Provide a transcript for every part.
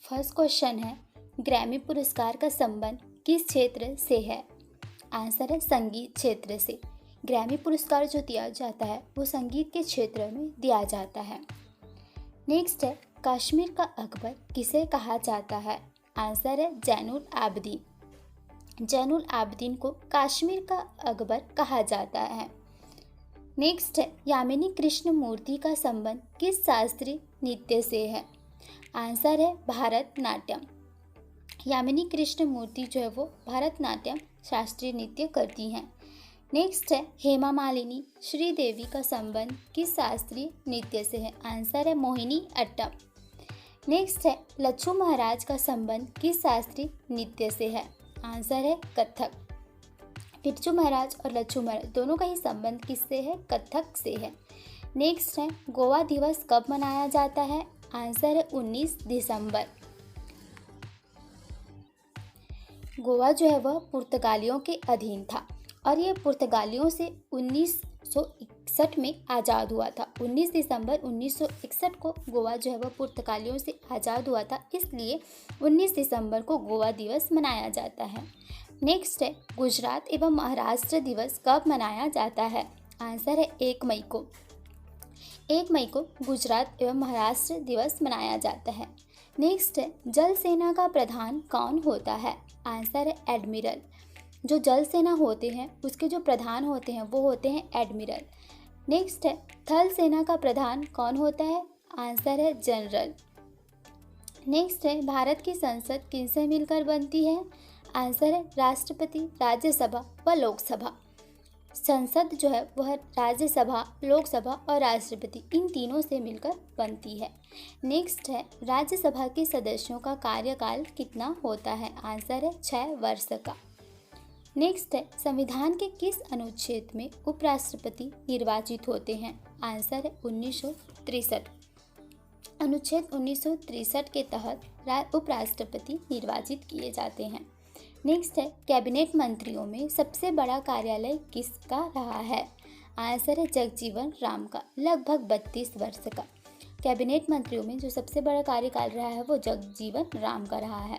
First question है, Grammy पुरस्कार का संबंध किस क्षेत्र से है? आंसर है संगीत क्षेत्र से। ग्रैमी पुरस्कार जो दिया जाता है वो संगीत के क्षेत्र में दिया जाता है। नेक्स्ट है, कश्मीर का अकबर किसे कहा जाता है? आंसर है जैनुल आबदीन। जैनुल आबदीन को कश्मीर का अकबर कहा जाता है। नेक्स्ट है, यामिनी कृष्णमूर्ति का संबंध किस शास्त्रीय नृत्य से है? आंसर है भरतनाट्यम। यामिनी कृष्णमूर्ति जो है वो भरतनाट्यम शास्त्रीय नृत्य करती हैं। नेक्स्ट है, हेमा मालिनी श्रीदेवी का संबंध किस शास्त्रीय नृत्य से है? आंसर है मोहिनी अट्टम। नेक्स्ट है, लच्छू महाराज का संबंध किस शास्त्रीय नृत्य से है? आंसर है कथक। बिरजू महाराज और लच्छू महाराज दोनों का ही संबंध किससे है? कथक से है। नेक्स्ट है, गोवा दिवस कब मनाया जाता है? आंसर है 19 दिसंबर। गोवा जो है वह पुर्तगालियों के अधीन था और ये पुर्तगालियों से 1961 में आज़ाद हुआ था। 19 दिसंबर 1961 को गोवा जो है वह पुर्तगालियों से आज़ाद हुआ था, इसलिए 19 दिसंबर को गोवा दिवस मनाया जाता है। नेक्स्ट है, गुजरात एवं महाराष्ट्र दिवस कब मनाया जाता है? आंसर है 1 मई को। 1 मई को गुजरात एवं महाराष्ट्र दिवस मनाया जाता है। नेक्स्ट है, जल सेना का प्रधान कौन होता है? आंसर है एडमिरल। जो जल सेना होते हैं उसके जो प्रधान होते हैं वो होते हैं एडमिरल। नेक्स्ट है, थल सेना का प्रधान कौन होता है? आंसर है जनरल। नेक्स्ट है, भारत की संसद किनसे मिलकर बनती है? आंसर है राष्ट्रपति, राज्यसभा व लोकसभा। संसद जो है वह राज्यसभा, लोकसभा और राष्ट्रपति इन तीनों से मिलकर बनती है। नेक्स्ट है, राज्यसभा के सदस्यों का कार्यकाल कितना होता है? आंसर है 6 वर्ष का। नेक्स्ट है, संविधान के किस अनुच्छेद में उपराष्ट्रपति निर्वाचित होते हैं? आंसर है 1963। अनुच्छेद 1963 के तहत उपराष्ट्रपति निर्वाचित किए जाते हैं। नेक्स्ट है, कैबिनेट मंत्रियों में सबसे बड़ा कार्यालय किसका रहा है? आंसर है जगजीवन राम का, लगभग 32 वर्ष का। कैबिनेट मंत्रियों में जो सबसे बड़ा कार्यकाल रहा है वो जगजीवन राम का रहा है।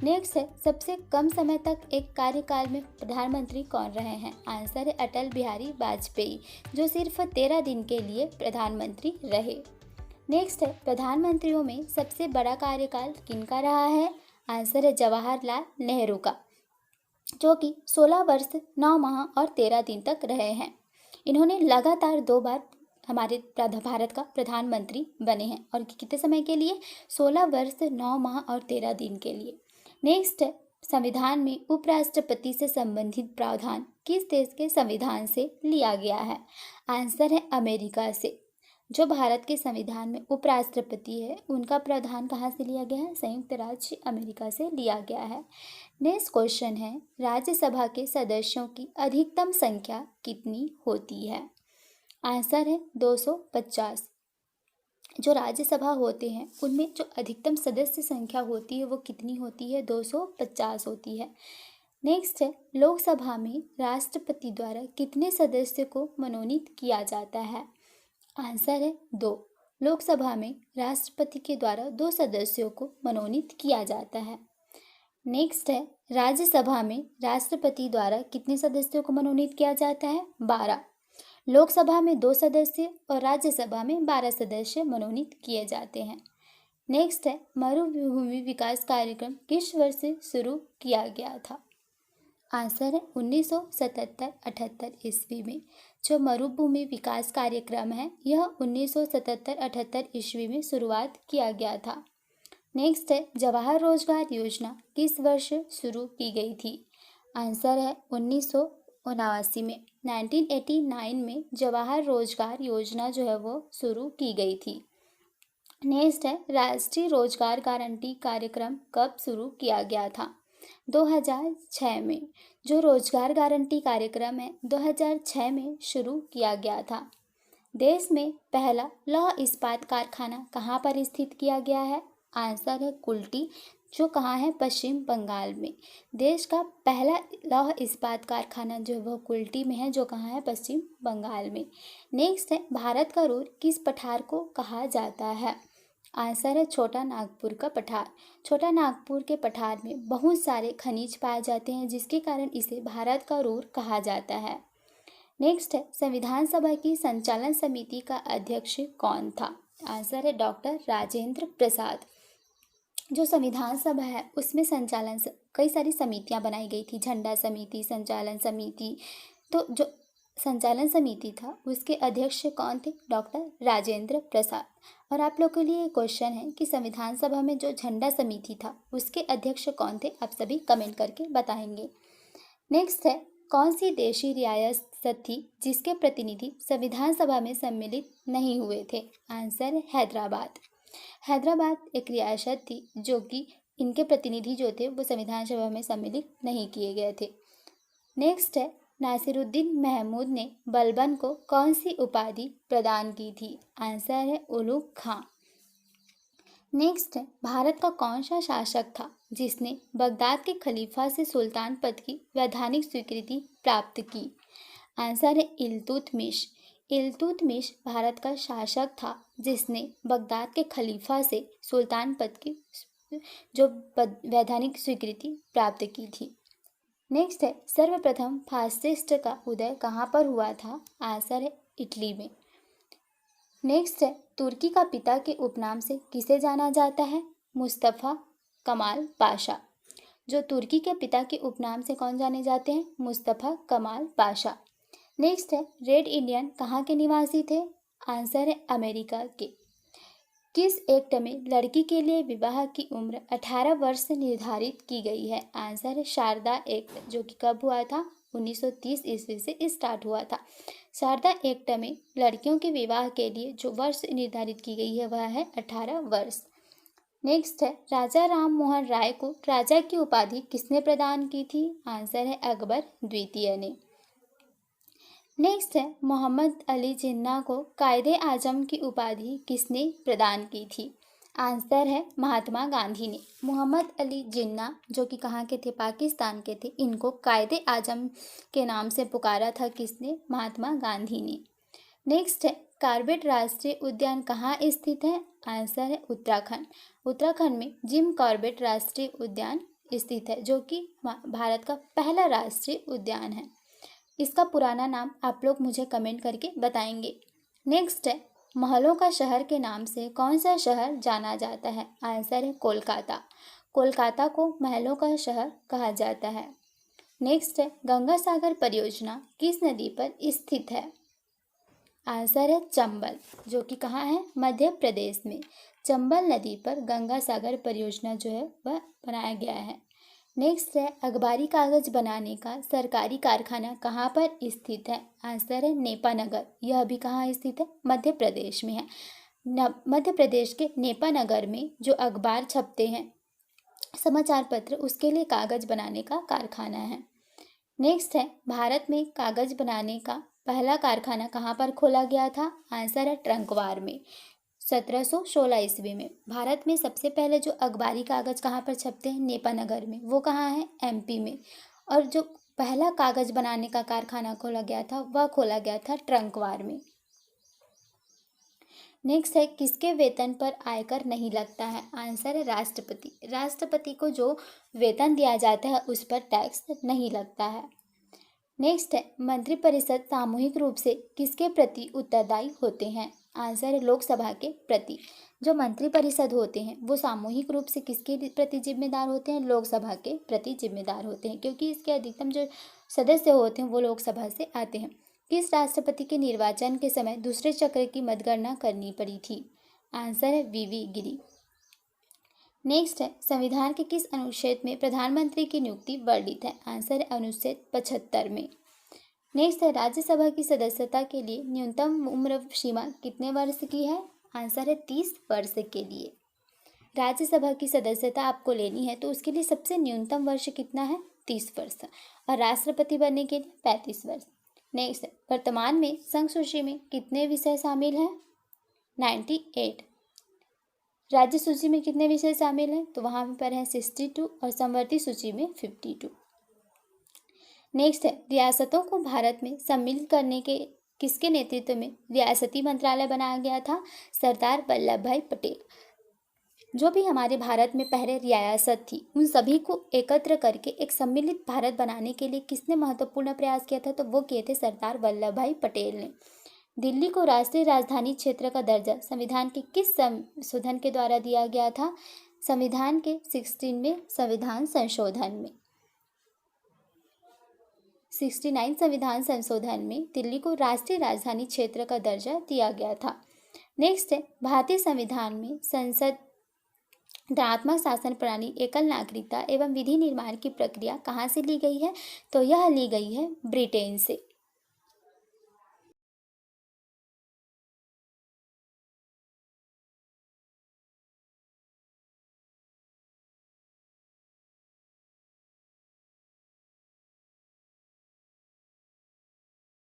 नेक्स्ट है, सबसे कम समय तक एक कार्यकाल में प्रधानमंत्री कौन रहे हैं? आंसर है अटल बिहारी वाजपेयी, जो सिर्फ 13 दिन के लिए प्रधानमंत्री रहे। नेक्स्ट है, प्रधानमंत्रियों में सबसे बड़ा कार्यकाल किनका रहा है? आंसर है जवाहरलाल नेहरू का, जो कि 16 वर्ष 9 माह और 13 दिन तक रहे हैं। इन्होंने लगातार 2 बार हमारे भारत का प्रधानमंत्री बने हैं और कितने समय के लिए? 16 वर्ष 9 माह और 13 दिन के लिए। नेक्स्ट है, संविधान में उपराष्ट्रपति से संबंधित प्रावधान किस देश के संविधान से लिया गया है? आंसर है अमेरिका से। जो भारत के संविधान में उपराष्ट्रपति है उनका प्रावधान कहाँ से लिया गया है? संयुक्त राज्य अमेरिका से लिया गया है। नेक्स्ट क्वेश्चन है, राज्यसभा के सदस्यों की अधिकतम संख्या कितनी होती है? आंसर है 250। जो राज्यसभा होते हैं उनमें जो अधिकतम सदस्य संख्या होती है वो कितनी होती है? 250 होती है। नेक्स्ट है, लोकसभा में राष्ट्रपति द्वारा कितने सदस्य को मनोनीत किया जाता है? आंसर है 2। लोकसभा में राष्ट्रपति के द्वारा 2 सदस्यों को मनोनीत किया जाता है। नेक्स्ट है, राज्यसभा में राष्ट्रपति द्वारा कितने सदस्यों को मनोनीत किया जाता है? 12। लोकसभा में 2 सदस्य और राज्यसभा में 12 सदस्य मनोनीत किए जाते हैं। नेक्स्ट है, मरुभूमि विकास कार्यक्रम किस वर्ष से शुरू किया गया था? आंसर है 1977-78 ईस्वी में। जो मरुभूमि विकास कार्यक्रम है यह 1977-78 ईस्वी में शुरुआत किया गया था। नेक्स्ट है, जवाहर रोजगार योजना किस वर्ष शुरू की गई थी? आंसर है 1979 में। 1989 में जवाहर रोजगार योजना जो है वो शुरू की गई थी। नेक्स्ट है, राष्ट्रीय रोजगार गारंटी कार्यक्रम कब शुरू किया गया था? 2006 में। जो रोजगार गारंटी कार्यक्रम है 2006 में शुरू किया गया था। देश में पहला लौह इस्पात कारखाना कहाँ पर स्थित किया गया है? आंसर है कुल्टी, जो कहाँ है? पश्चिम बंगाल में। देश का पहला लौह इस्पात कारखाना जो है वह कुल्टी में है, जो कहाँ है? पश्चिम बंगाल में। नेक्स्ट है, भारत का रुर किस पठार को कहा जाता है? आंसर है छोटा नागपुर का पठार। छोटा नागपुर के पठार में बहुत सारे खनिज पाए जाते हैं, जिसके कारण इसे भारत का रूर कहा जाता है। नेक्स्ट है, संविधान सभा की संचालन समिति का अध्यक्ष कौन था? आंसर है डॉक्टर राजेंद्र प्रसाद। जो संविधान सभा है उसमें कई सारी समितियां बनाई गई थी, झंडा समिति, संचालन समिति। तो जो संचालन समिति था उसके अध्यक्ष कौन थे? डॉक्टर राजेंद्र प्रसाद। और आप लोग के लिए क्वेश्चन है कि संविधान सभा में जो झंडा समिति था उसके अध्यक्ष कौन थे? आप सभी कमेंट करके बताएंगे। नेक्स्ट है, कौन सी देशी रियासत थी जिसके प्रतिनिधि संविधान सभा में सम्मिलित नहीं हुए थे? आंसर है हैदराबाद। हैदराबाद एक रियासत थी जो कि इनके प्रतिनिधि जो थे वो संविधान सभा में सम्मिलित नहीं किए गए थे। नेक्स्ट है, नासिरुद्दीन महमूद ने बलबन को कौन सी उपाधि प्रदान की थी? आंसर है उलुग खां। नेक्स्ट है, भारत का कौन सा शासक था जिसने बगदाद के खलीफा से सुल्तान पद की वैधानिक स्वीकृति प्राप्त की? आंसर है इल्तुतमिश। इल्तुतमिश भारत का शासक था जिसने बगदाद के खलीफा से सुल्तान पद की वैधानिक स्वीकृति प्राप्त की थी। नेक्स्ट है, सर्वप्रथम फासिस्ट का उदय कहाँ पर हुआ था? आंसर है इटली में। नेक्स्ट है, तुर्की का पिता के उपनाम से किसे जाना जाता है? मुस्तफ़ा कमाल पाशा। जो तुर्की के पिता के उपनाम से कौन जाने जाते हैं? मुस्तफ़ा कमाल पाशा। नेक्स्ट है, रेड इंडियन कहाँ के निवासी थे? आंसर है अमेरिका के। किस एक्ट में लड़की के लिए विवाह की उम्र 18 वर्ष से निर्धारित की गई है? आंसर है शारदा एक्ट, जो कि कब हुआ था? 1930 ईस्वी से स्टार्ट हुआ था। शारदा एक्ट में लड़कियों के विवाह के लिए जो वर्ष निर्धारित की गई है वह है 18 वर्ष। नेक्स्ट है, राजा राम मोहन राय को राजा की उपाधि किसने प्रदान की थी? आंसर है अकबर द्वितीय ने। नेक्स्ट है, मोहम्मद अली जिन्ना को कायदे आजम की उपाधि किसने प्रदान की थी? आंसर है महात्मा गांधी ने। मोहम्मद अली जिन्ना जो कि कहाँ के थे? पाकिस्तान के थे। इनको कायदे आजम के नाम से पुकारा था किसने? महात्मा गांधी ने। नेक्स्ट है, कॉर्बेट राष्ट्रीय उद्यान कहाँ स्थित है? आंसर है उत्तराखंड। उत्तराखंड में जिम कॉर्बेट राष्ट्रीय उद्यान स्थित है, जो कि भारत का पहला राष्ट्रीय उद्यान है। इसका पुराना नाम आप लोग मुझे कमेंट करके बताएंगे। नेक्स्ट है, महलों का शहर के नाम से कौन सा शहर जाना जाता है? आंसर है कोलकाता। कोलकाता को महलों का शहर कहा जाता है। नेक्स्ट है, गंगा सागर परियोजना किस नदी पर स्थित है? आंसर है चंबल, जो कि कहाँ है? मध्य प्रदेश में। चंबल नदी पर गंगा सागर परियोजना जो है वह बनाया गया है। नेक्स्ट है, अखबारी कागज बनाने का सरकारी कारखाना कहाँ पर स्थित है? आंसर है नेपानगर। यह भी कहाँ स्थित है? मध्य प्रदेश में है। मध्य प्रदेश के नेपानगर में जो अखबार छपते हैं, समाचार पत्र, उसके लिए कागज बनाने का कारखाना है। नेक्स्ट है, भारत में कागज बनाने का पहला कारखाना कहाँ पर खोला गया था? आंसर है ट्रंकवार में। 1716 ईस्वी में भारत में सबसे पहले जो अखबारी कागज कहाँ पर छपते हैं? नेपानगर में। वो कहाँ है? एमपी में। और जो पहला कागज बनाने का कारखाना खोला गया था वह खोला गया था ट्रंकवार में। नेक्स्ट है, किसके वेतन पर आयकर नहीं लगता है? आंसर है राष्ट्रपति। राष्ट्रपति को जो वेतन दिया जाता है उस पर टैक्स नहीं लगता है। नेक्स्ट है, मंत्रिपरिषद सामूहिक रूप से किसके प्रति उत्तरदायी होते हैं? आंसर है लोकसभा के प्रति। जो मंत्रिपरिषद होते हैं वो सामूहिक रूप से किसके प्रति जिम्मेदार होते हैं? लोकसभा के प्रति जिम्मेदार होते हैं, क्योंकि इसके अधिकतम जो सदस्य होते हैं वो लोकसभा से आते हैं। किस राष्ट्रपति के निर्वाचन के समय दूसरे चक्र की मतगणना करनी पड़ी थी? आंसर है वीवी गिरी। नेक्स्ट है, संविधान के किस अनुच्छेद में प्रधानमंत्री की नियुक्ति वर्णित है? आंसर है अनुच्छेद 75 में। नेक्स्ट है, राज्यसभा की सदस्यता के लिए न्यूनतम उम्र सीमा कितने वर्ष की है? आंसर है 30 वर्ष के लिए। राज्यसभा की सदस्यता आपको लेनी है तो उसके लिए सबसे न्यूनतम वर्ष कितना है? 30 वर्ष। और राष्ट्रपति बनने के लिए 35 वर्ष। नेक्स्ट है, वर्तमान में संघ सूची में कितने विषय शामिल हैं? 98। राज्य सूची में कितने विषय शामिल हैं? तो वहाँ पर है 62 और समवर्ती सूची में 52। नेक्स्ट है, रियासतों को भारत में सम्मिलित करने के किसके नेतृत्व में रियासती मंत्रालय बनाया गया था? सरदार वल्लभ भाई पटेल। जो भी हमारे भारत में पहले रियासत थी उन सभी को एकत्र करके एक सम्मिलित भारत बनाने के लिए किसने महत्वपूर्ण प्रयास किया था? तो वो किए थे सरदार वल्लभ भाई पटेल ने। दिल्ली को राष्ट्रीय राजधानी क्षेत्र का दर्जा संविधान के किस संशोधन के द्वारा दिया गया था? संविधान के 16वें संविधान संशोधन में। 69 संविधान संशोधन में दिल्ली को राष्ट्रीय राजधानी क्षेत्र का दर्जा दिया गया था। नेक्स्ट है, भारतीय संविधान में संसदीय शासन प्रणाली, एकल नागरिकता एवं विधि निर्माण की प्रक्रिया कहाँ से ली गई है? तो यह ली गई है ब्रिटेन से।